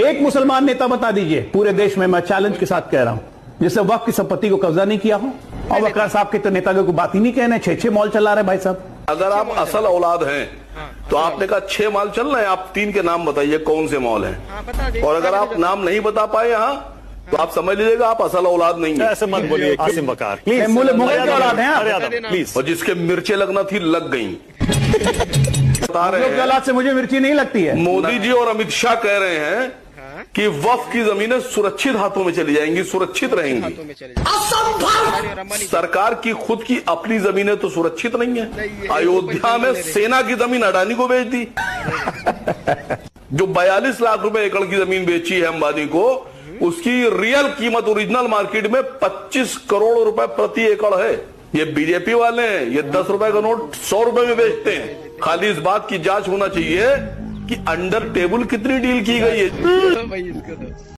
एक मुसलमान नेता बता दीजिए पूरे देश में, मैं चैलेंज के साथ कह रहा हूं, जिसने वक्त की संपत्ति को कब्जा नहीं किया हो। और वकार साहब के तो नेता को बात ही नहीं कहना, 6 मॉल चला रहे भाई साहब। अगर आप असल औलाद हैं तो आपने कहा 6 मॉल चल रहे हैं, आप 3 के नाम बताइए कौन से मॉल हैं। और अगर आप नाम नहीं बता पाए यहाँ तो आप समझ लीजिएगा आप असल औलाद नहीं है। ऐसे मत बोलिए आसिम वकार, प्लीज। मुगल के औलाद हैं आप, प्लीज। और जिसके मिर्चें लगना थी लग गई। बता रहे हैं औलाद से मुझे मिर्ची नहीं लगती है। मोदी जी और अमित शाह कह रहे हैं कि वक्फ की जमीनें सुरक्षित हाथों में चली जाएंगी, सुरक्षित रहेंगी। सरकार की खुद की अपनी जमीनें तो सुरक्षित नहीं है। अयोध्या में सेना की जमीन अडानी को बेच दी। जो 42 लाख रुपए एकड़ की जमीन बेची है अंबानी को, उसकी रियल कीमत ओरिजिनल मार्केट में 25 करोड़ रुपए प्रति एकड़ है। ये बीजेपी वाले हैं, ये 10 रुपए का नोट 100 रुपए में बेचते हैं। खाली इस बात की जांच होना चाहिए कि अंडर टेबल कितनी डील की गई है।